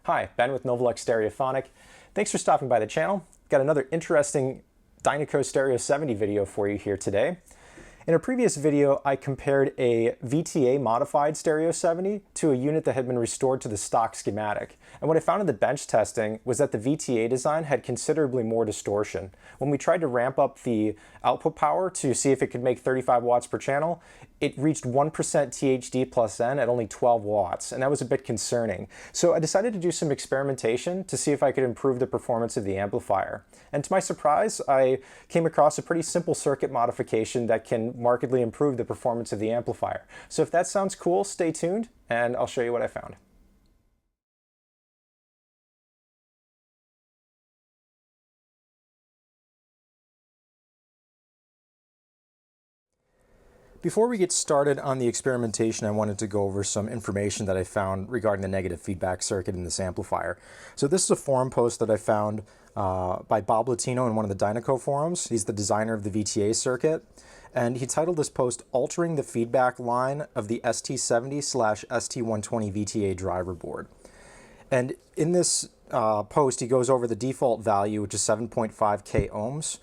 Hi, Ben with Novelux Stereophonic. Thanks for stopping by the channel. Got another interesting Dynaco Stereo 70 video for you here today. In a previous video, I compared a VTA modified Stereo 70 to a unit that had been restored to the stock schematic. And what I found in the bench testing was that the VTA design had considerably more distortion. When we tried to ramp up the output power to see if it could make 35 watts per channel, it reached 1% THD+N at only 12 watts, and that was a bit concerning. So I decided to do some experimentation to see if I could improve the performance of the amplifier. And to my surprise, I came across a pretty simple circuit modification that can markedly improve the performance of the amplifier. So if that sounds cool, stay tuned, and I'll show you what I found. Before we get started on the experimentation, I wanted to go over some information that I found regarding the negative feedback circuit in this amplifier. So this is a forum post that I found by Bob Latino in one of the Dynaco forums. He's the designer of the VTA circuit. And he titled this post, "Altering the Feedback Line of the ST-70/ST-120 VTA Driver Board." And in this post, he goes over the default value, which is 7.5 k ohms.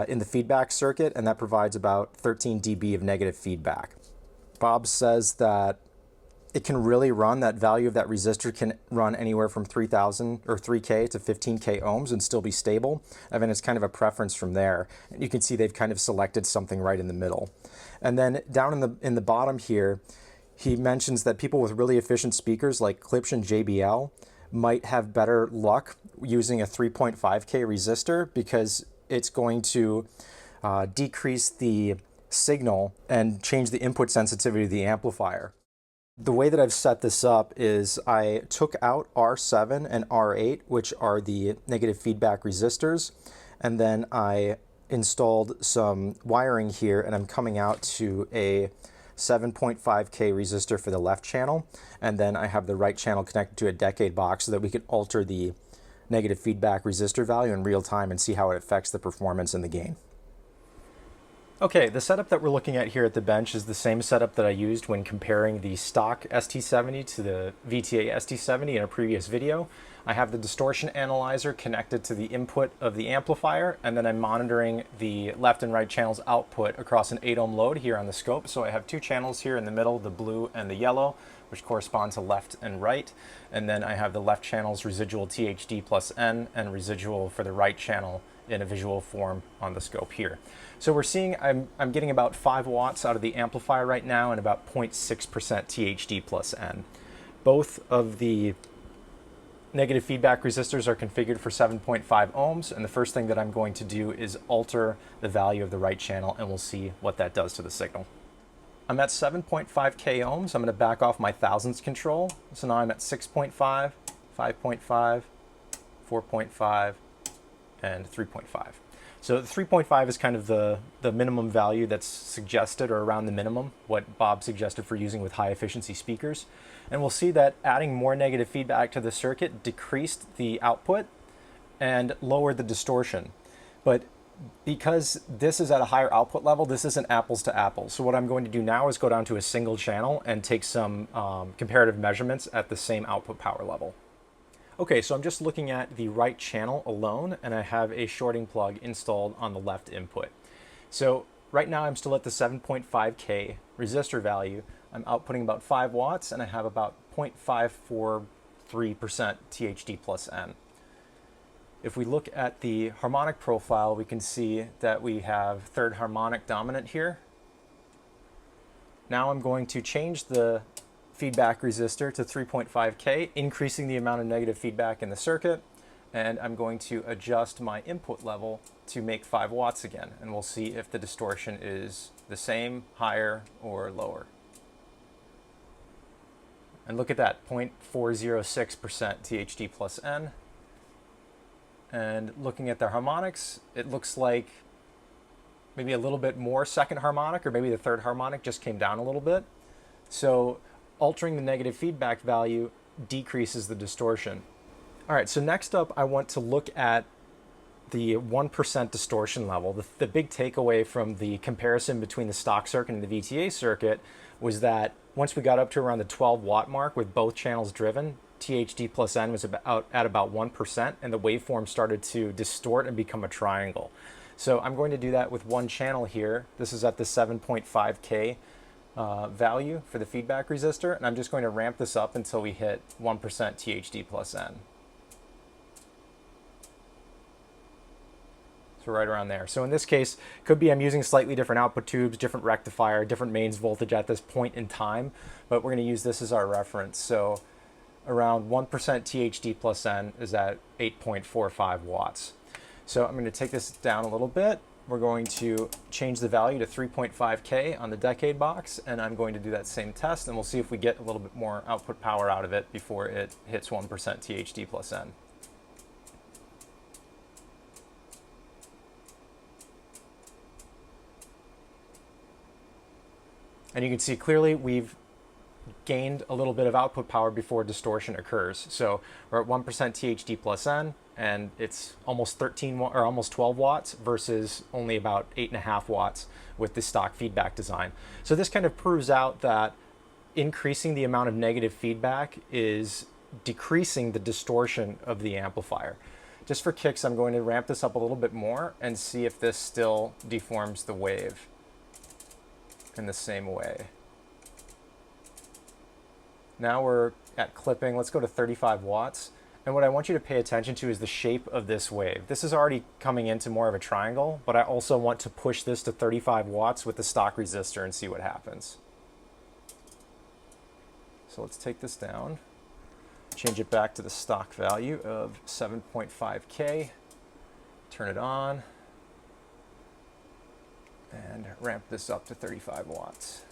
In the feedback circuit, and that provides about 13 dB of negative feedback. Bob says that it can really run, that value of that resistor can run anywhere from 3,000 or 3K to 15K ohms and still be stable. I mean, it's kind of a preference from there. And you can see they've kind of selected something right in the middle. And then down in the bottom here, he mentions that people with really efficient speakers like Klipsch and JBL might have better luck using a 3.5K resistor because it's going to decrease the signal and change the input sensitivity of the amplifier. The way that I've set this up is I took out R7 and R8, which are the negative feedback resistors, and then I installed some wiring here, and I'm coming out to a 7.5K resistor for the left channel, and then I have the right channel connected to a decade box so that we can alter the negative feedback resistor value in real time and see how it affects the performance and the gain. Okay, the setup that we're looking at here at the bench is the same setup that I used when comparing the stock ST-70 to the VTA ST-70 in a previous video. I have the distortion analyzer connected to the input of the amplifier, and then I'm monitoring the left and right channels output across an 8 ohm load here on the scope. So I have two channels here in the middle, the blue and the yellow, which correspond to left and right. And then I have the left channel's residual THD+N and residual for the right channel in a visual form on the scope here. So we're seeing I'm getting about 5 watts out of the amplifier right now and about 0.6% THD+N. Both of the negative feedback resistors are configured for 7.5 ohms, and the first thing that I'm going to do is alter the value of the right channel, and we'll see what that does to the signal. I'm at 7.5 k ohms. I'm going to back off my thousandths control. So now I'm at 6.5, 5.5, 4.5, and 3.5. So the 3.5 is kind of the minimum value that's suggested, or around the minimum, what Bob suggested for using with high efficiency speakers. And we'll see that adding more negative feedback to the circuit decreased the output and lowered the distortion. But because this is at a higher output level, this isn't apples to apples. So what I'm going to do now is go down to a single channel and take some comparative measurements at the same output power level. Okay, so I'm just looking at the right channel alone, and I have a shorting plug installed on the left input. So right now I'm still at the 7.5K resistor value. I'm outputting about 5 watts, and I have about 0.543% THD+N. If we look at the harmonic profile, we can see that we have third harmonic dominant here. Now I'm going to change the feedback resistor to 3.5K, increasing the amount of negative feedback in the circuit, and I'm going to adjust my input level to make 5 watts again, and we'll see if the distortion is the same, higher, or lower. And look at that, 0.406% THD+N. And looking at the harmonics, it looks like maybe a little bit more second harmonic, or maybe the third harmonic just came down a little bit. So altering the negative feedback value decreases the distortion. All right, so next up I want to look at the 1% distortion level. The big takeaway from the comparison between the stock circuit and the VTA circuit was that once we got up to around the 12 watt mark with both channels driven, THD+N was at about 1%, and the waveform started to distort and become a triangle. So I'm going to do that with one channel here. This is at the 7.5K value for the feedback resistor, and I'm just going to ramp this up until we hit 1% THD+N. So right around there. So in this case, could be I'm using slightly different output tubes, different rectifier, different mains voltage at this point in time, but we're going to use this as our reference. So around 1% THD+N is at 8.45 watts. So I'm going to take this down a little bit. We're going to change the value to 3.5K on the decade box, and I'm going to do that same test, and we'll see if we get a little bit more output power out of it before it hits 1% THD+N. And you can see clearly we've gained a little bit of output power before distortion occurs. So we're at 1% THD+N, and it's almost 12 watts versus only about 8.5 watts with the stock feedback design. So this kind of proves out that increasing the amount of negative feedback is decreasing the distortion of the amplifier. Just for kicks, I'm going to ramp this up a little bit more and see if this still deforms the wave in the same way. Now we're at clipping. Let's go to 35 watts. And what I want you to pay attention to is the shape of this wave. This is already coming into more of a triangle, but I also want to push this to 35 watts with the stock resistor and see what happens. So let's take this down, change it back to the stock value of 7.5K, turn it on, and ramp this up to 35 watts.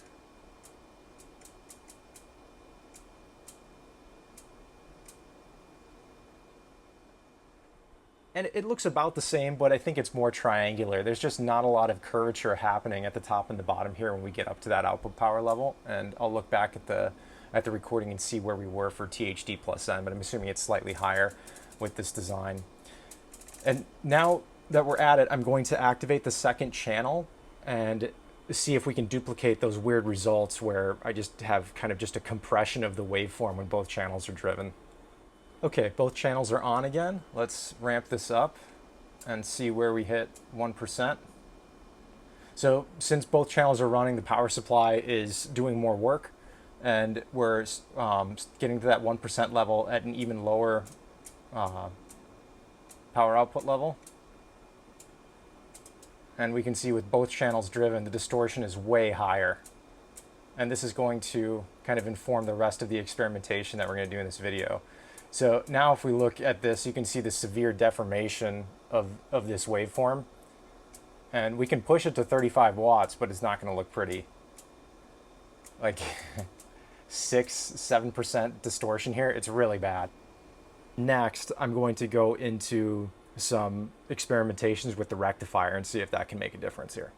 And it looks about the same, but I think it's more triangular. There's just not a lot of curvature happening at the top and the bottom here when we get up to that output power level. And I'll look back at the recording and see where we were for THD+N, but I'm assuming it's slightly higher with this design. And now that we're at it, I'm going to activate the second channel and see if we can duplicate those weird results where I just have kind of just a compression of the waveform when both channels are driven. Okay, both channels are on again. Let's ramp this up and see where we hit 1%. So since both channels are running, the power supply is doing more work, and we're getting to that 1% level at an even lower power output level. And we can see with both channels driven, the distortion is way higher. And this is going to kind of inform the rest of the experimentation that we're going to do in this video. So now if we look at this, you can see the severe deformation of this waveform. And we can push it to 35 watts, but it's not going to look pretty. Like 6-7% distortion here. It's really bad. Next, I'm going to go into some experimentations with the rectifier and see if that can make a difference here.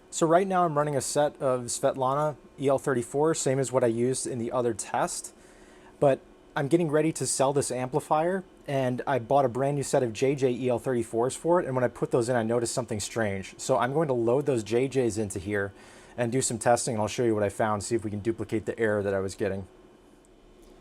So right now I'm running a set of Svetlana EL34, same as what I used in the other test. But I'm getting ready to sell this amplifier, and I bought a brand new set of JJ EL34s for it, and when I put those in, I noticed something strange. So I'm going to load those JJs into here and do some testing, and I'll show you what I found, see if we can duplicate the error that I was getting.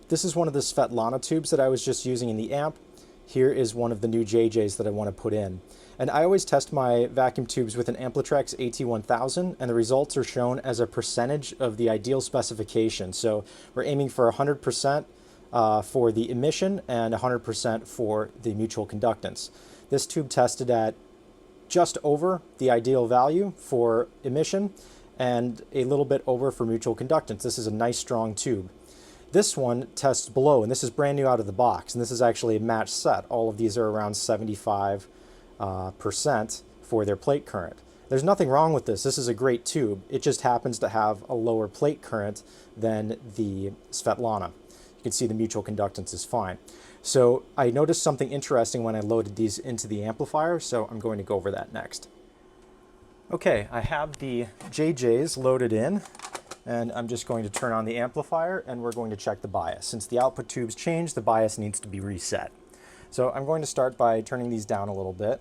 This is one of the Svetlana tubes that I was just using in the amp. Here is one of the new JJs that I want to put in. And I always test my vacuum tubes with an Amplitrex AT1000, and the results are shown as a percentage of the ideal specification. So we're aiming for 100% for the emission and 100% for the mutual conductance. This tube tested at just over the ideal value for emission and a little bit over for mutual conductance. This is a nice strong tube. This one tests below, and this is brand new out of the box, and this is actually a matched set. All of these are around 75% for their plate current. There's nothing wrong with this. This is a great tube. It just happens to have a lower plate current than the Svetlana. You can see the mutual conductance is fine. So I noticed something interesting when I loaded these into the amplifier, so I'm going to go over that next. Okay, I have the JJs loaded in, and I'm just going to turn on the amplifier, and we're going to check the bias. Since the output tubes changed, the bias needs to be reset. So I'm going to start by turning these down a little bit.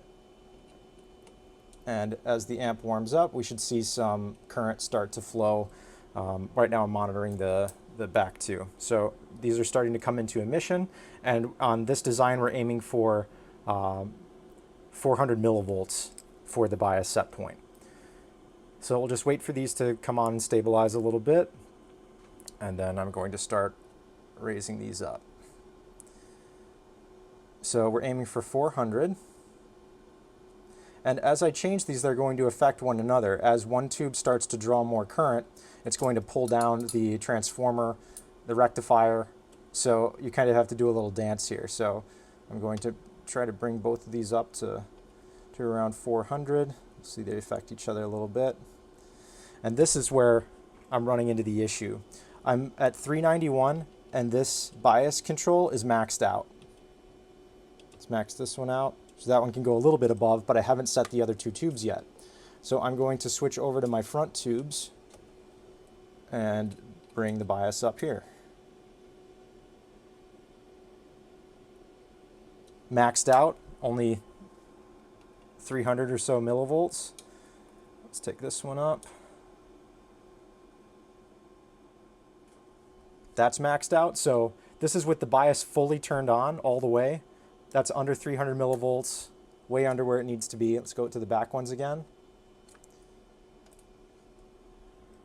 And as the amp warms up, we should see some current start to flow. Right now I'm monitoring the the back two. So these are starting to come into emission, and on this design we're aiming for 400 millivolts for the bias set point. So we'll just wait for these to come on and stabilize a little bit, and then I'm going to start raising these up. So we're aiming for 400. And as I change these, they're going to affect one another. As one tube starts to draw more current, it's going to pull down the transformer, the rectifier. So you kind of have to do a little dance here. So I'm going to try to bring both of these up to around 400. See, they affect each other a little bit. And this is where I'm running into the issue. I'm at 391, and this bias control is maxed out. Let's max this one out. So that one can go a little bit above, but I haven't set the other two tubes yet. So I'm going to switch over to my front tubes and bring the bias up here. Maxed out, only 300 or so millivolts. Let's take this one up. That's maxed out, so this is with the bias fully turned on all the way. That's under 300 millivolts, way under where it needs to be. Let's go to the back ones again.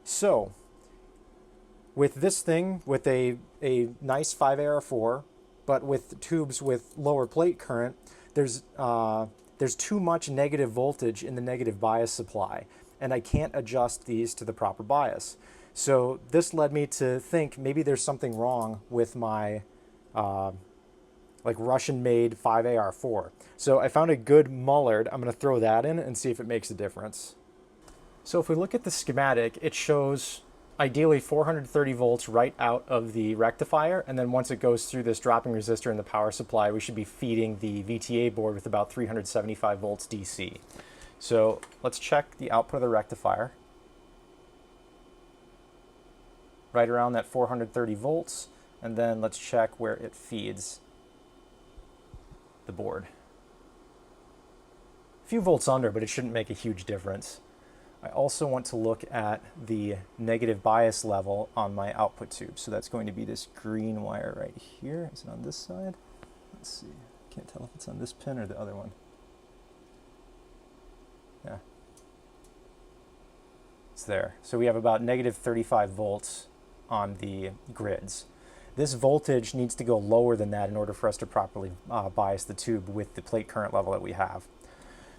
So, with this thing, with a nice 5AR4, but with tubes with lower plate current, there's too much negative voltage in the negative bias supply, and I can't adjust these to the proper bias. So this led me to think maybe there's something wrong with my like Russian-made 5AR4. So I found a good Mullard. I'm going to throw that in and see if it makes a difference. So if we look at the schematic, it shows ideally 430 volts right out of the rectifier, and then once it goes through this dropping resistor in the power supply, we should be feeding the VTA board with about 375 volts DC. So let's check the output of the rectifier. Right around that 430 volts, and then let's check where it feeds the board. A few volts under, but it shouldn't make a huge difference. I also want to look at the negative bias level on my output tube. So that's going to be this green wire right here. Is it on this side? Let's see. Can't tell if it's on this pin or the other one. Yeah. It's there. So we have about negative 35 volts on the grids. This voltage needs to go lower than that in order for us to properly bias the tube with the plate current level that we have.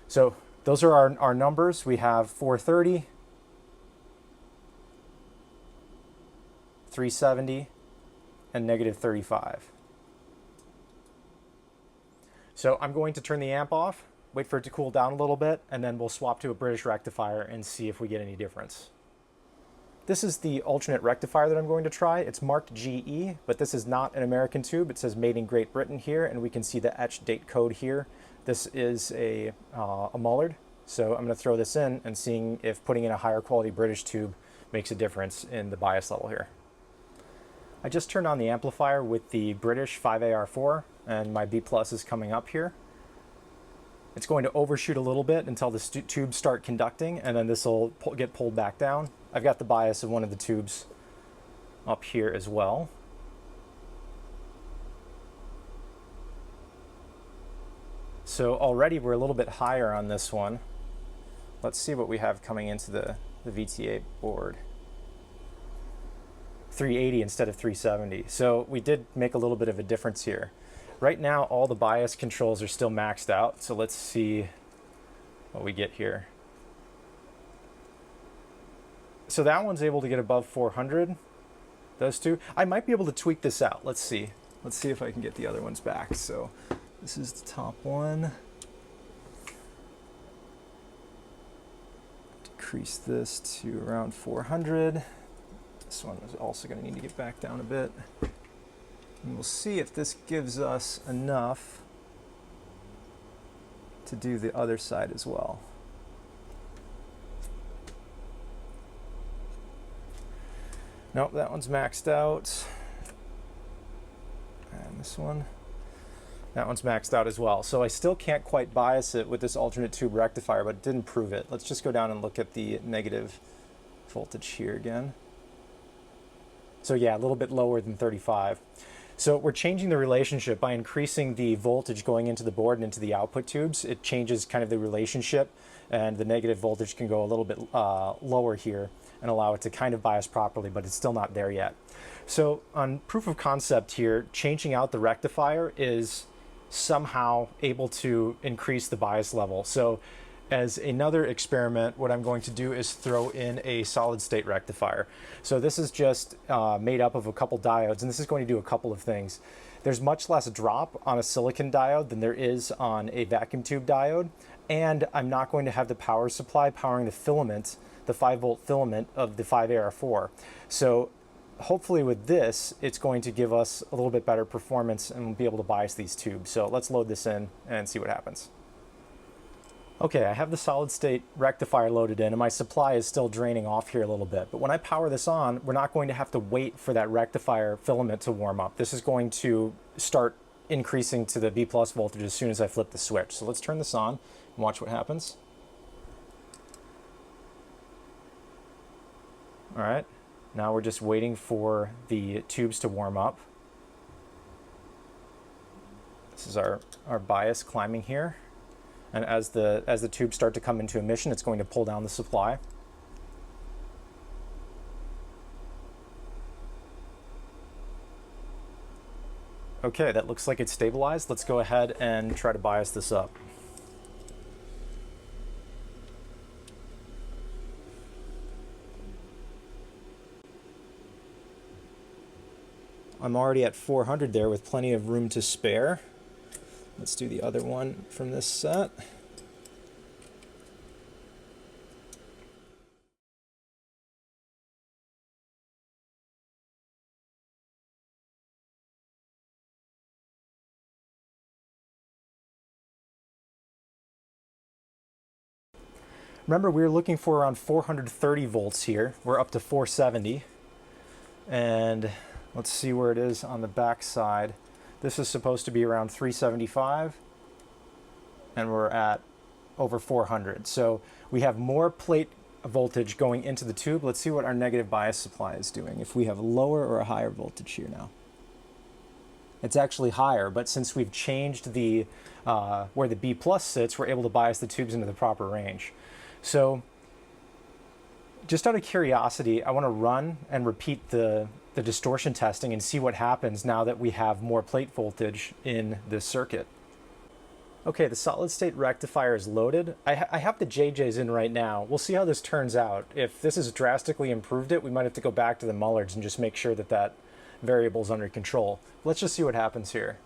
So those are our numbers. We have 430, 370, and negative 35. So I'm going to turn the amp off, wait for it to cool down a little bit, and then we'll swap to a British rectifier and see if we get any difference. This is the alternate rectifier that I'm going to try. It's marked GE, but this is not an American tube. It says made in Great Britain here, and we can see the etched date code here. This is a Mullard, so I'm going to throw this in and seeing if putting in a higher quality British tube makes a difference in the bias level here. I just turned on the amplifier with the British 5AR4, and my B+ is coming up here. It's going to overshoot a little bit until the tubes start conducting, and then this will get pulled back down. I've got the bias of one of the tubes up here as well. So already we're a little bit higher on this one. Let's see what we have coming into the VTA board. 380 instead of 370. So we did make a little bit of a difference here. Right now all the bias controls are still maxed out, so let's see what we get here. So that one's able to get above 400, those two. I might be able to tweak this out. Let's see. Let's see if I can get the other ones back. So this is the top one. Decrease this to around 400. This one is also going to need to get back down a bit. And we'll see if this gives us enough to do the other side as well. Nope, that one's maxed out. And this one, that one's maxed out as well. So I still can't quite bias it with this alternate tube rectifier, but it didn't prove it. Let's just go down and look at the negative voltage here again. So yeah, a little bit lower than 35. So we're changing the relationship by increasing the voltage going into the board and into the output tubes. It changes kind of the relationship, and the negative voltage can go a little bit lower here and allow it to kind of bias properly, but it's still not there yet. So on proof of concept here, changing out the rectifier is somehow able to increase the bias level. So as another experiment, what I'm going to do is throw in a solid state rectifier. So this is just made up of a couple diodes, and this is going to do a couple of things. There's much less drop on a silicon diode than there is on a vacuum tube diode, and I'm not going to have the power supply powering the filament, the 5-volt filament of the 5AR4. So hopefully with this, it's going to give us a little bit better performance and we'll be able to bias these tubes. So let's load this in and see what happens. Okay, I have the solid state rectifier loaded in and my supply is still draining off here a little bit. But when I power this on, we're not going to have to wait for that rectifier filament to warm up. This is going to start increasing to the B+ voltage as soon as I flip the switch. So let's turn this on and watch what happens. All right, now we're just waiting for the tubes to warm up. This is our bias climbing here. And as the tubes start to come into emission, it's going to pull down the supply. Okay, that looks like it's stabilized. Let's go ahead and try to bias this up. I'm already at 400 there with plenty of room to spare. Let's do the other one from this set. Remember, we were looking for around 430 volts here. We're up to 470. And let's see where it is on the back side. This is supposed to be around 375, and we're at over 400. So we have more plate voltage going into the tube. Let's see what our negative bias supply is doing. If we have a lower or a higher voltage here now. It's actually higher, but since we've changed the where the B+ sits, we're able to bias the tubes into the proper range. So just out of curiosity, I want to run and repeat the distortion testing and see what happens now that we have more plate voltage in this circuit. Okay, the solid state rectifier is loaded. I have the JJs in right now. We'll see how this turns out. If this has drastically improved it, we might have to go back to the Mullards and just make sure that that variable is under control. Let's just see what happens here.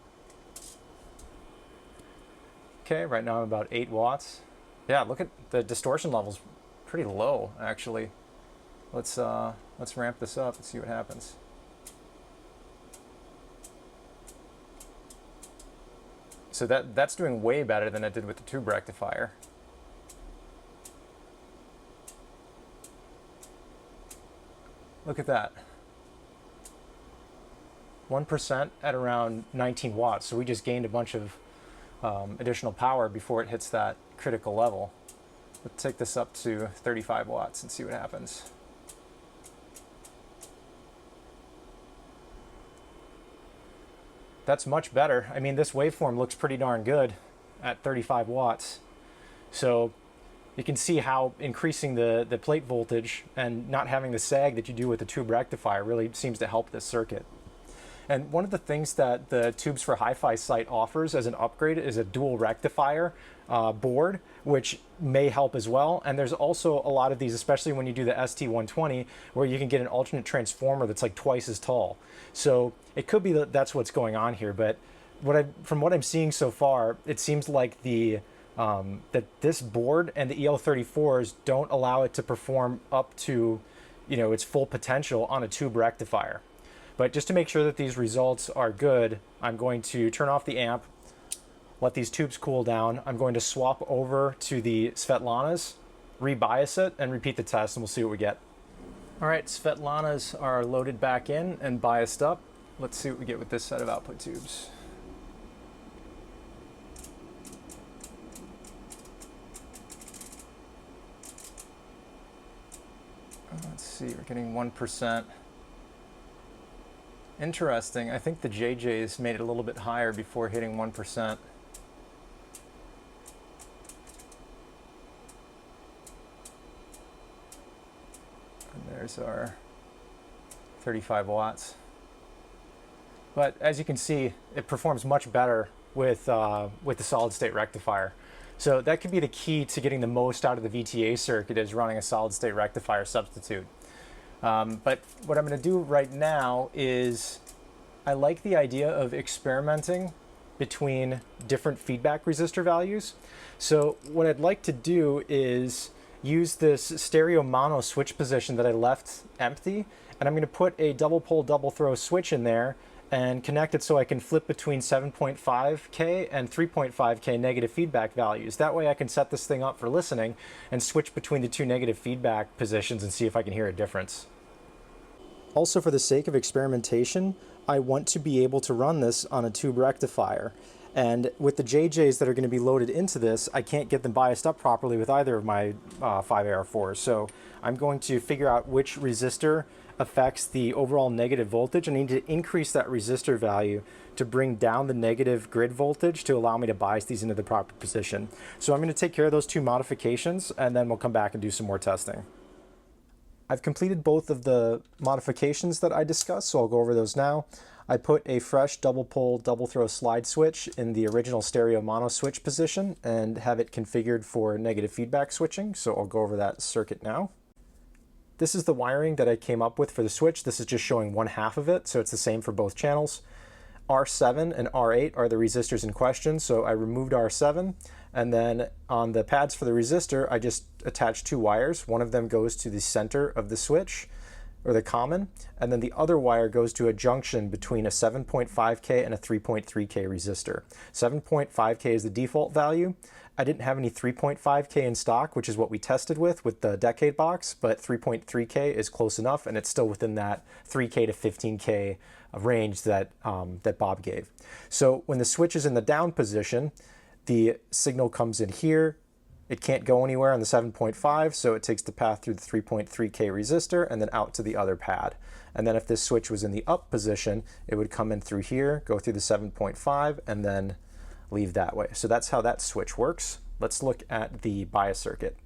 Okay, right now I'm about 8 watts. Yeah, look at the distortion levels, pretty low actually. Let's ramp this up and see what happens. So that's doing way better than it did with the tube rectifier. Look at that. 1% at around 19 watts. So we just gained a bunch of additional power before it hits that critical level. Let's take this up to 35 watts and see what happens. That's much better. I mean, this waveform looks pretty darn good at 35 watts. So you can see how increasing the plate voltage and not having the sag that you do with the tube rectifier really seems to help this circuit. And one of the things that the Tubes for Hi-Fi site offers as an upgrade is a dual rectifier board, which may help as well. And there's also a lot of these, especially when you do the ST-120, where you can get an alternate transformer that's like twice as tall. So it could be that that's what's going on here. But from what I'm seeing so far, it seems like that this board and the EL34s don't allow it to perform up to, its full potential on a tube rectifier. But just to make sure that these results are good, I'm going to turn off the amp, let these tubes cool down. I'm going to swap over to the Svetlanas, rebias it, and repeat the test, and we'll see what we get. All right, Svetlanas are loaded back in and biased up. Let's see what we get with this set of output tubes. Let's see, we're getting 1%. Interesting. I think the JJs made it a little bit higher before hitting 1%. And there's our 35 watts. But as you can see, it performs much better with the solid state rectifier. So that could be the key to getting the most out of the VTA circuit, is running a solid state rectifier substitute. But what I'm going to do right now is, I like the idea of experimenting between different feedback resistor values. So what I'd like to do is use this stereo mono switch position that I left empty, and I'm going to put a double pole double throw switch in there and connect it so I can flip between 7.5K and 3.5K negative feedback values. That way I can set this thing up for listening and switch between the two negative feedback positions and see if I can hear a difference. Also, for the sake of experimentation, I want to be able to run this on a tube rectifier. And with the JJs that are going to be loaded into this, I can't get them biased up properly with either of my 5AR4s. So I'm going to figure out which resistor affects the overall negative voltage. I need to increase that resistor value to bring down the negative grid voltage to allow me to bias these into the proper position. So I'm going to take care of those two modifications, and then we'll come back and do some more testing. I've completed both of the modifications that I discussed, so I'll go over those now. I put a fresh double pole, double throw slide switch in the original stereo mono switch position and have it configured for negative feedback switching, so I'll go over that circuit now. This is the wiring that I came up with for the switch. This is just showing one half of it, so it's the same for both channels. R7 and R8 are the resistors in question, so I removed R7, and then on the pads for the resistor, I just attached two wires. One of them goes to the center of the switch, or the common, and then the other wire goes to a junction between a 7.5K and a 3.3K resistor. 7.5K is the default value. I didn't have any 3.5K in stock, which is what we tested with the Decade box, but 3.3K is close enough, and it's still within that 3K to 15K range that, that Bob gave. So when the switch is in the down position, the signal comes in here. It can't go anywhere on the 7.5, so it takes the path through the 3.3K resistor and then out to the other pad. And then if this switch was in the up position, it would come in through here, go through the 7.5, and then leave that way. So that's how that switch works. Let's look at the bias circuit.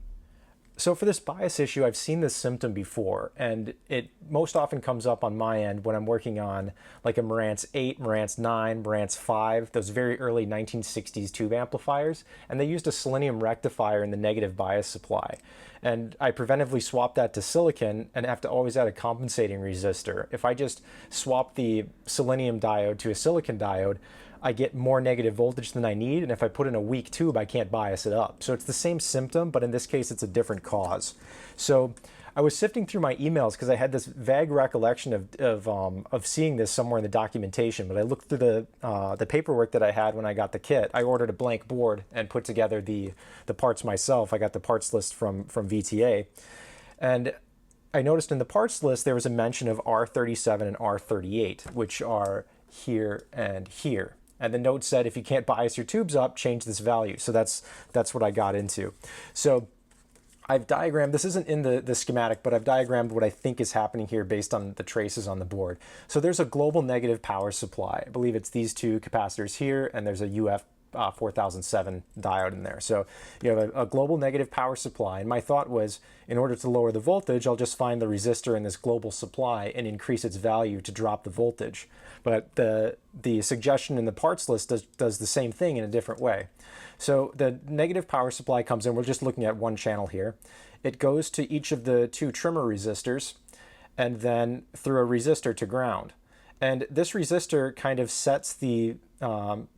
So for this bias issue, I've seen this symptom before, and it most often comes up on my end when I'm working on like a Marantz 8, Marantz 9, Marantz 5, those very early 1960s tube amplifiers, and they used a selenium rectifier in the negative bias supply. And I preventively swapped that to silicon and have to always add a compensating resistor. If I just swap the selenium diode to a silicon diode, I get more negative voltage than I need, and if I put in a weak tube, I can't bias it up. So it's the same symptom, but in this case, it's a different cause. So I was sifting through my emails because I had this vague recollection of seeing this somewhere in the documentation, but I looked through the paperwork that I had when I got the kit. I ordered a blank board and put together the parts myself. I got the parts list from VTA, and I noticed in the parts list there was a mention of R37 and R38, which are here and here. And the note said, if you can't bias your tubes up, change this value. So that's what I got into. So I've diagrammed, this isn't in the schematic, but I've diagrammed what I think is happening here based on the traces on the board. So there's a global negative power supply. I believe it's these two capacitors here, and there's a UF 4007 diode in there. So you have a global negative power supply, and my thought was, in order to lower the voltage, I'll just find the resistor in this global supply and increase its value to drop the voltage. But the suggestion in the parts list does the same thing in a different way. So the negative power supply comes in, we're just looking at one channel here. It goes to each of the two trimmer resistors and then through a resistor to ground. And this resistor kind of sets the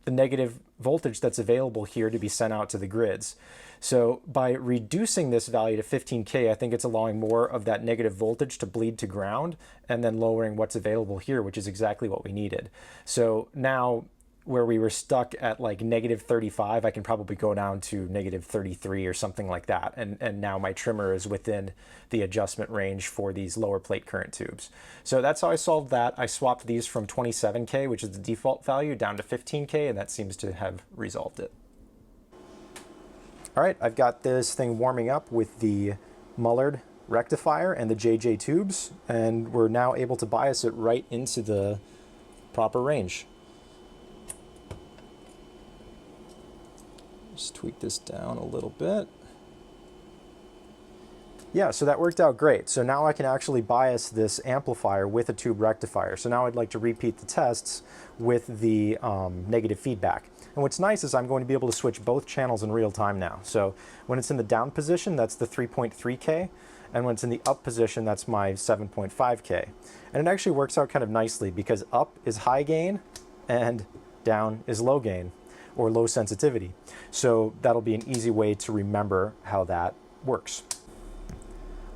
negative voltage that's available here to be sent out to the grids. So by reducing this value to 15K, I think it's allowing more of that negative voltage to bleed to ground and then lowering what's available here, which is exactly what we needed. So now where we were stuck at like negative 35, I can probably go down to negative 33 or something like that. And now my trimmer is within the adjustment range for these lower plate current tubes. So that's how I solved that. I swapped these from 27K, which is the default value, down to 15K, and that seems to have resolved it. All right, I've got this thing warming up with the Mullard rectifier and the JJ tubes, and we're now able to bias it right into the proper range. Just tweak this down a little bit. Yeah, so that worked out great. So now I can actually bias this amplifier with a tube rectifier. So now I'd like to repeat the tests with the negative feedback. And what's nice is I'm going to be able to switch both channels in real time now. So when it's in the down position, that's the 3.3K. And when it's in the up position, that's my 7.5K. And it actually works out kind of nicely because up is high gain and down is low gain or low sensitivity. So that'll be an easy way to remember how that works.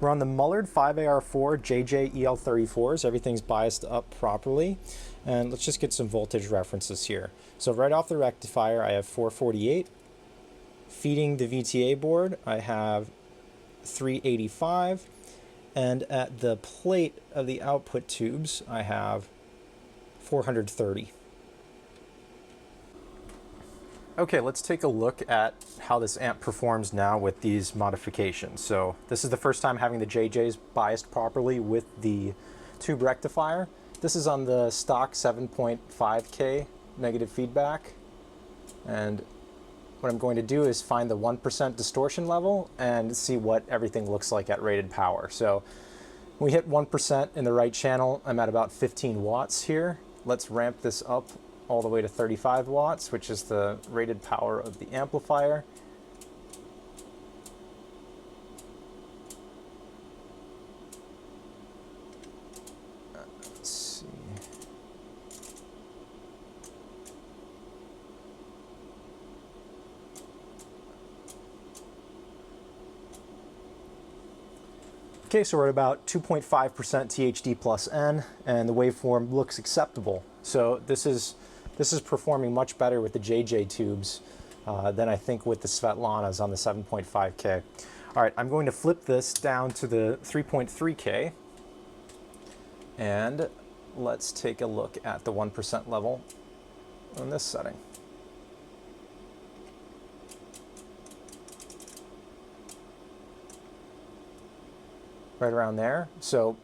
We're on the Mullard 5AR4 JJ EL34s. Everything's biased up properly. And let's just get some voltage references here. So right off the rectifier, I have 448. Feeding the VTA board, I have 385. And at the plate of the output tubes, I have 430. Okay, let's take a look at how this amp performs now with these modifications. So this is the first time having the JJs biased properly with the tube rectifier. This is on the stock 7.5K negative feedback. And what I'm going to do is find the 1% distortion level and see what everything looks like at rated power. So when we hit 1% in the right channel, I'm at about 15 watts here. Let's ramp this up all the way to 35 watts, which is the rated power of the amplifier. Let's see. Okay, so we're at about 2.5% THD+N, and the waveform looks acceptable. So this is performing much better with the JJ tubes than I think with the Svetlanas on the 7.5K. All right, I'm going to flip this down to the 3.3K, and let's take a look at the 1% level on this setting. Right around there. So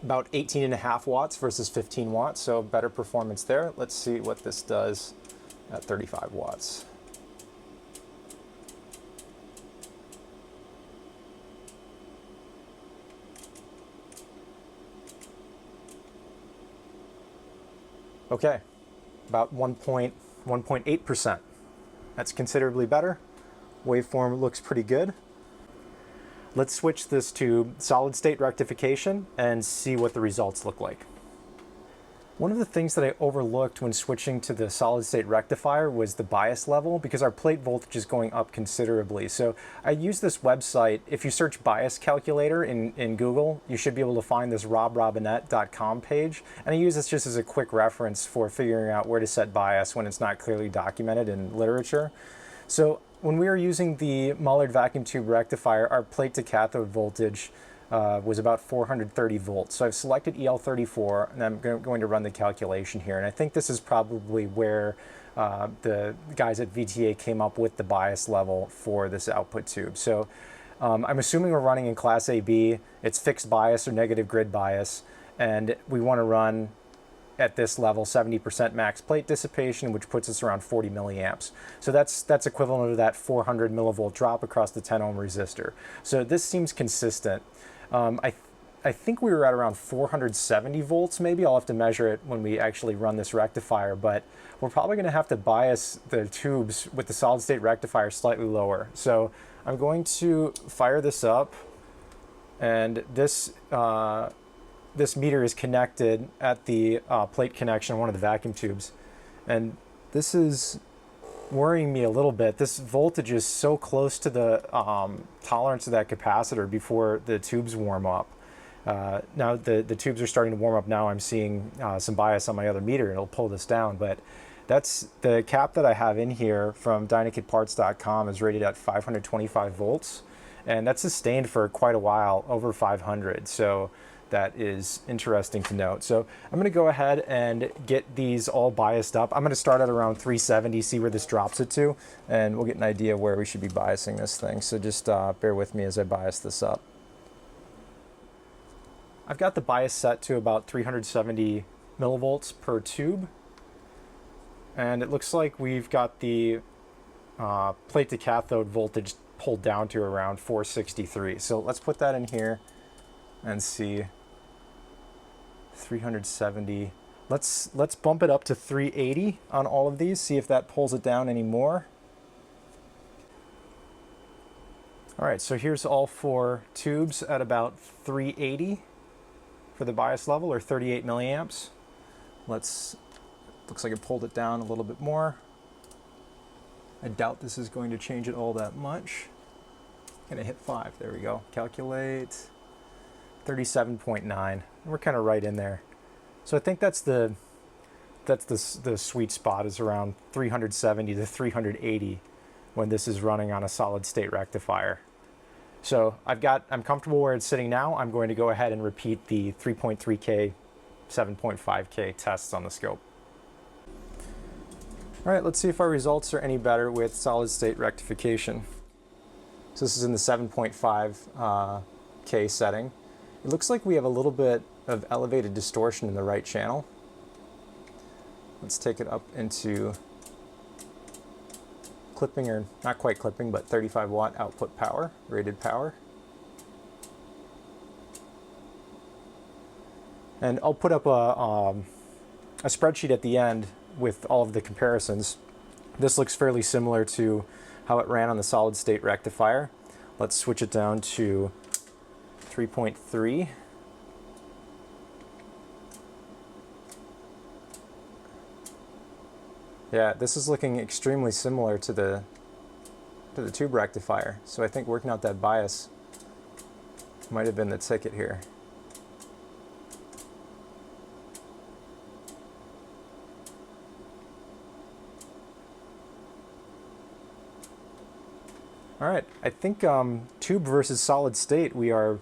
about 18.5 watts versus 15 watts, so better performance there. Let's see what this does at 35 watts. Okay, about 1.8%. That's considerably better. Waveform looks pretty good. Let's switch this to solid state rectification and see what the results look like. One of the things that I overlooked when switching to the solid state rectifier was the bias level, because our plate voltage is going up considerably. So I use this website. If you search bias calculator in Google, you should be able to find this robrobinette.com page. And I use this just as a quick reference for figuring out where to set bias when it's not clearly documented in literature. So when we were using the Mullard vacuum tube rectifier, our plate to cathode voltage was about 430 volts. So I've selected EL34, and I'm going to run the calculation here. And I think this is probably where the guys at VTA came up with the bias level for this output tube. So I'm assuming we're running in Class AB. It's fixed bias or negative grid bias, and we want to run at this level 70% max plate dissipation, which puts us around 40 milliamps. So that's equivalent to that 400 millivolt drop across the 10 ohm resistor. So this seems consistent. I think we were at around 470 volts maybe. I'll have to measure it when we actually run this rectifier, but we're probably going to have to bias the tubes with the solid state rectifier slightly lower. So I'm going to fire this up, and this meter is connected at the plate connection on one of the vacuum tubes. And this is worrying me a little bit. This voltage is so close to the tolerance of that capacitor before the tubes warm up. Now the tubes are starting to warm up now. I'm seeing some bias on my other meter, and it'll pull this down. But that's the cap that I have in here from Dynakitparts.com is rated at 525 volts. And that's sustained for quite a while, over 500. So that is interesting to note. So I'm going to go ahead and get these all biased up. I'm going to start at around 370, see where this drops it to, and we'll get an idea where we should be biasing this thing. So just bear with me as I bias this up. I've got the bias set to about 370 millivolts per tube, and it looks like we've got the plate to cathode voltage pulled down to around 463. So let's put that in here and see. 370. Let's bump it up to 380 on all of these, see if that pulls it down any more. All right, so here's all 4 tubes at about 380 for the bias level, or 38 milliamps. Looks like it pulled it down a little bit more. I doubt this is going to change it all that much. Gonna hit 5, there we go. Calculate 37.9. We're kind of right in there. So I think that's the sweet spot, is around 370 to 380 when this is running on a solid state rectifier. So I'm comfortable where it's sitting now. I'm going to go ahead and repeat the 3.3K, 7.5K tests on the scope. All right, let's see if our results are any better with solid state rectification. So this is in the 7.5K setting. It looks like we have a little bit of elevated distortion in the right channel. Let's take it up into clipping, or not quite clipping, but 35 watt output power, rated power. And I'll put up a spreadsheet at the end with all of the comparisons. This looks fairly similar to how it ran on the solid state rectifier. Let's switch it down to 3.3. Yeah, this is looking extremely similar to the tube rectifier. So I think working out that bias might have been the ticket here. All right, I think tube versus solid state, we are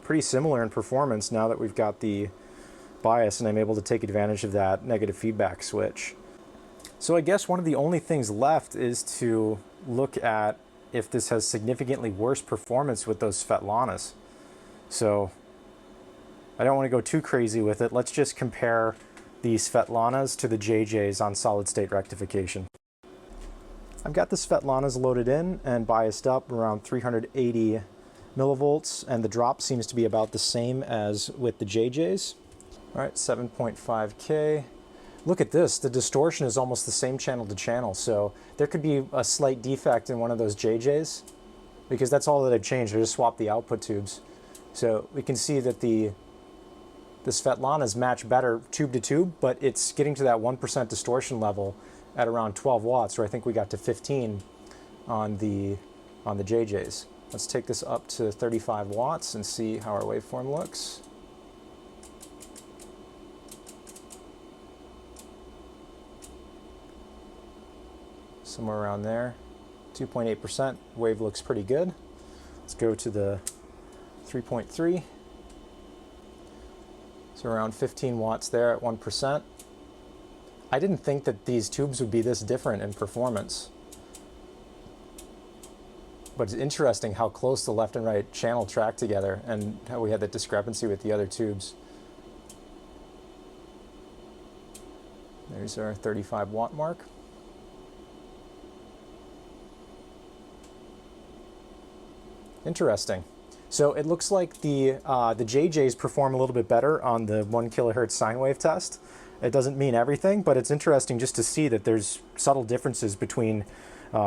pretty similar in performance now that we've got the bias and I'm able to take advantage of that negative feedback switch. So I guess one of the only things left is to look at if this has significantly worse performance with those Svetlanas. So I don't want to go too crazy with it. Let's just compare the Svetlanas to the JJs on solid state rectification. I've got the Svetlanas loaded in and biased up around 380 millivolts, and the drop seems to be about the same as with the JJs. All right, 7.5K. Look at this, the distortion is almost the same channel to channel, so there could be a slight defect in one of those JJs, because that's all that I've changed. I just swapped the output tubes. So we can see that the Svetlanas match better tube to tube, but it's getting to that 1% distortion level at around 12 watts, or I think we got to 15 on the JJs. Let's take this up to 35 watts and see how our waveform looks. Somewhere around there, 2.8%. Wave looks pretty good. Let's go to the 3.3. So around 15 watts there at 1%. I didn't think that these tubes would be this different in performance. But it's interesting how close the left and right channel track together and how we had that discrepancy with the other tubes. There's our 35 watt mark. Interesting. So it looks like the JJs perform a little bit better on the 1 kilohertz sine wave test. It doesn't mean everything, but it's interesting just to see that there's subtle differences between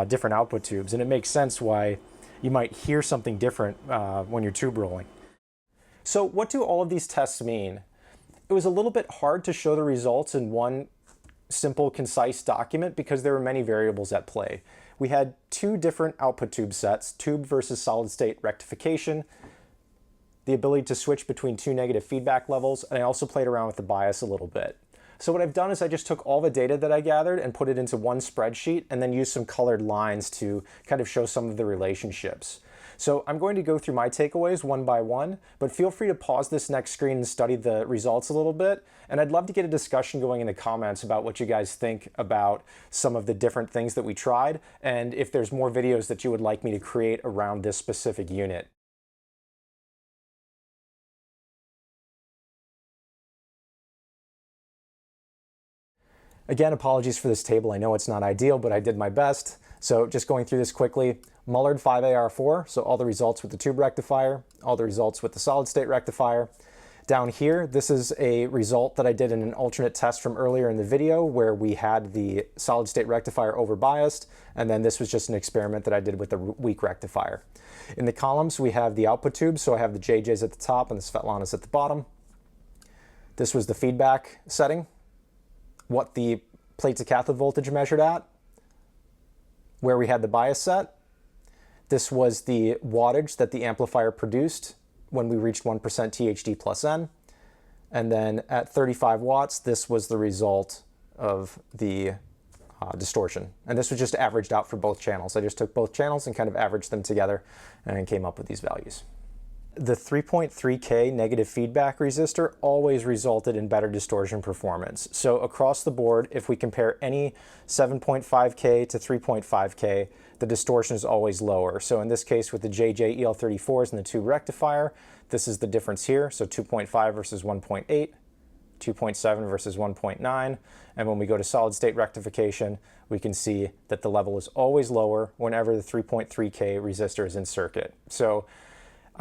different output tubes, and it makes sense why you might hear something different when you're tube rolling. So what do all of these tests mean? It was a little bit hard to show the results in one simple, concise document because there were many variables at play. We had 2 different output tube sets, tube versus solid state rectification, the ability to switch between 2 negative feedback levels, and I also played around with the bias a little bit. So what I've done is I just took all the data that I gathered and put it into one spreadsheet and then used some colored lines to kind of show some of the relationships. So I'm going to go through my takeaways one by one, but feel free to pause this next screen and study the results a little bit. And I'd love to get a discussion going in the comments about what you guys think about some of the different things that we tried, and if there's more videos that you would like me to create around this specific unit. Again, apologies for this table. I know it's not ideal, but I did my best. So just going through this quickly, mullered 5AR4, so all the results with the tube rectifier, all the results with the solid state rectifier. Down here, this is a result that I did in an alternate test from earlier in the video where we had the solid state rectifier overbiased, and then this was just an experiment that I did with the weak rectifier. In the columns, we have the output tubes, so I have the JJs at the top and the Svetlanas at the bottom. This was the feedback setting, what the plate to cathode voltage measured at, where we had the bias set. This was the wattage that the amplifier produced when we reached 1% THD+N. And then at 35 watts, this was the result of the distortion. And this was just averaged out for both channels. I just took both channels and kind of averaged them together and came up with these values. The 3.3K negative feedback resistor always resulted in better distortion performance. So across the board, if we compare any 7.5K to 3.5K, the distortion is always lower. So in this case with the JJ EL34s and the tube rectifier, this is the difference here. So 2.5 versus 1.8, 2.7 versus 1.9. And when we go to solid state rectification, we can see that the level is always lower whenever the 3.3K resistor is in circuit. So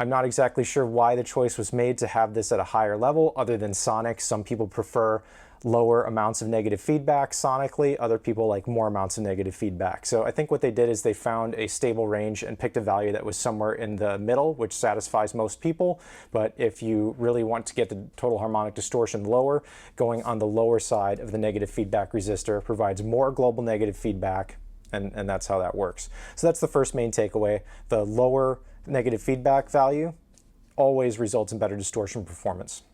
I'm not exactly sure why the choice was made to have this at a higher level other than sonic. Some people prefer lower amounts of negative feedback sonically. Other people like more amounts of negative feedback. So I think what they did is they found a stable range and picked a value that was somewhere in the middle, which satisfies most people. But if you really want to get the total harmonic distortion lower, going on the lower side of the negative feedback resistor provides more global negative feedback, and that's how that works. So that's the first main takeaway. The lower negative feedback value always results in better distortion performance.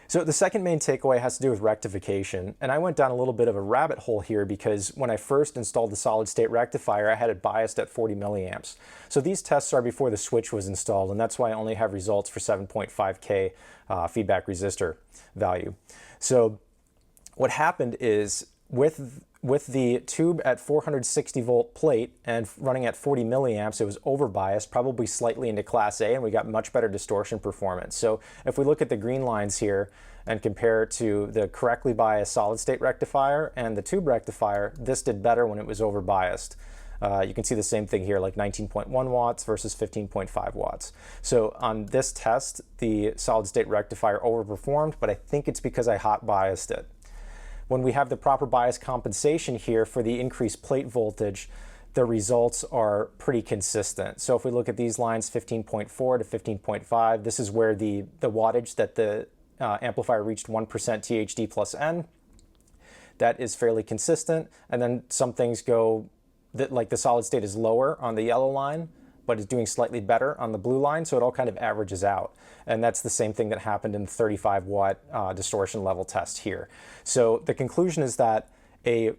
So the second main takeaway has to do with rectification, and I went down a little bit of a rabbit hole here because when I first installed the solid state rectifier, I had it biased at 40 milliamps. So these tests are before the switch was installed, and that's why I only have results for 7.5K feedback resistor value. So what happened is with the tube at 460 volt plate and running at 40 milliamps, it was overbiased, probably slightly into class A, and we got much better distortion performance. So if we look at the green lines here and compare to the correctly biased solid state rectifier and the tube rectifier, this did better when it was overbiased. You can see the same thing here, like 19.1 watts versus 15.5 watts. So on this test, the solid state rectifier overperformed, but I think it's because I hot biased it. When we have the proper bias compensation here for the increased plate voltage, the results are pretty consistent. So if we look at these lines, 15.4 to 15.5, this is where the wattage that the amplifier reached 1% THD+N. That is fairly consistent. And then some things go, that like the solid state is lower on the yellow line, but is doing slightly better on the blue line, so it all kind of averages out. And that's the same thing that happened in the 35 watt distortion level test here. So the conclusion is that a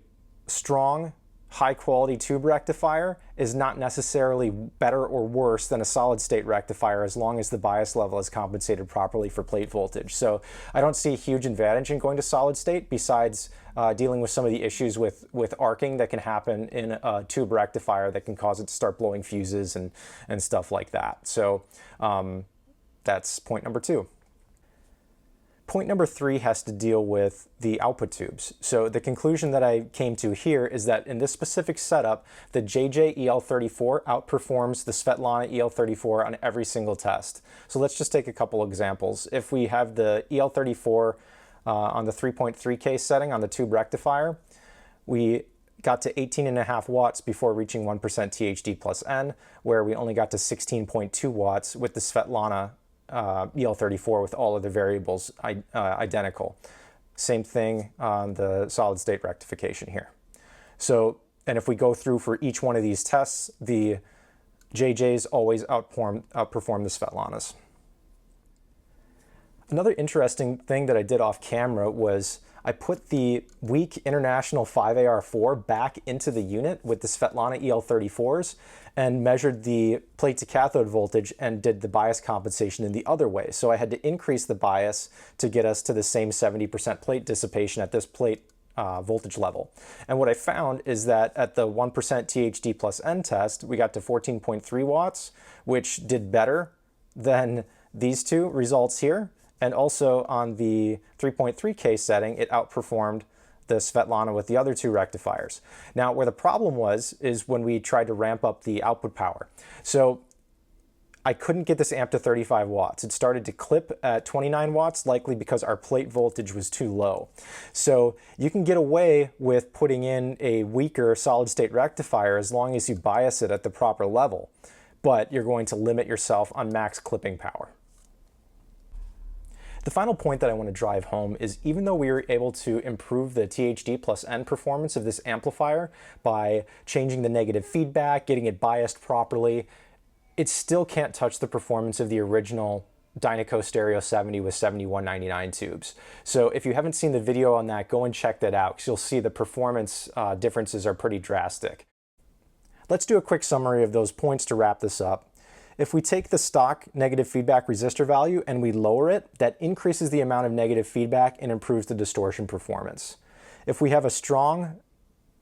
strong, high quality tube rectifier is not necessarily better or worse than a solid state rectifier as long as the bias level is compensated properly for plate voltage. So I don't see a huge advantage in going to solid state besides dealing with some of the issues with arcing that can happen in a tube rectifier that can cause it to start blowing fuses and stuff like that. So that's point number 2. Point number 3 has to deal with the output tubes. So the conclusion that I came to here is that in this specific setup, the JJ EL34 outperforms the Svetlana EL34 on every single test. So let's just take a couple examples. If we have the EL34 on the 3.3K setting on the tube rectifier, we got to 18.5 watts before reaching 1% THD+N, where we only got to 16.2 watts with the Svetlana EL34 with all of the variables identical. Same thing on the solid state rectification here. So, and if we go through for each one of these tests, the JJs always outperform the Svetlanas. Another interesting thing that I did off camera was I put the weak International 5AR4 back into the unit with the Svetlana EL34s and measured the plate to cathode voltage and did the bias compensation in the other way. So I had to increase the bias to get us to the same 70% plate dissipation at this plate voltage level. And what I found is that at the 1% THD+N test, we got to 14.3 watts, which did better than these two results here. And also on the 3.3K setting, it outperformed the Svetlana with the other two rectifiers. Now, where the problem was is when we tried to ramp up the output power. So I couldn't get this amp to 35 watts. It started to clip at 29 watts, likely because our plate voltage was too low. So you can get away with putting in a weaker solid-state rectifier as long as you bias it at the proper level, but you're going to limit yourself on max clipping power. The final point that I want to drive home is even though we were able to improve the THD+N performance of this amplifier by changing the negative feedback, getting it biased properly, it still can't touch the performance of the original Dynaco Stereo 70 with 7199 tubes. So if you haven't seen the video on that, go and check that out because you'll see the performance differences are pretty drastic. Let's do a quick summary of those points to wrap this up. If we take the stock negative feedback resistor value and we lower it, that increases the amount of negative feedback and improves the distortion performance. If we have a strong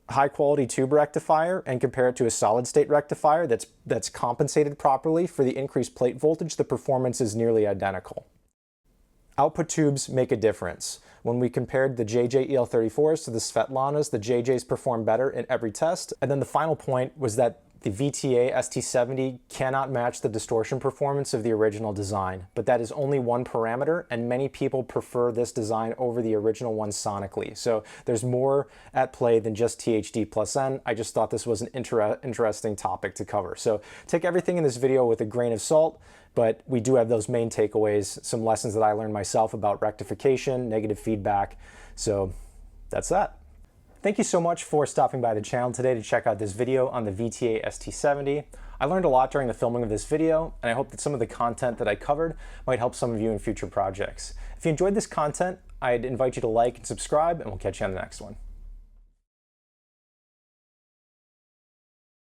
high-quality tube rectifier and compare it to a solid-state rectifier that's compensated properly for the increased plate voltage, the performance is nearly identical. Output tubes make a difference. When we compared the JJ EL34s to the Svetlanas, the JJs performed better in every test. And then the final point was that the VTA ST-70 cannot match the distortion performance of the original design, but that is only one parameter, and many people prefer this design over the original one sonically. So there's more at play than just THD+N. I just thought this was an interesting topic to cover. So take everything in this video with a grain of salt, but we do have those main takeaways, some lessons that I learned myself about rectification, negative feedback. So that's that. Thank you so much for stopping by the channel today to check out this video on the VTA ST-70. I learned a lot during the filming of this video, and I hope that some of the content that I covered might help some of you in future projects. If you enjoyed this content, I'd invite you to like and subscribe, and we'll catch you on the next one.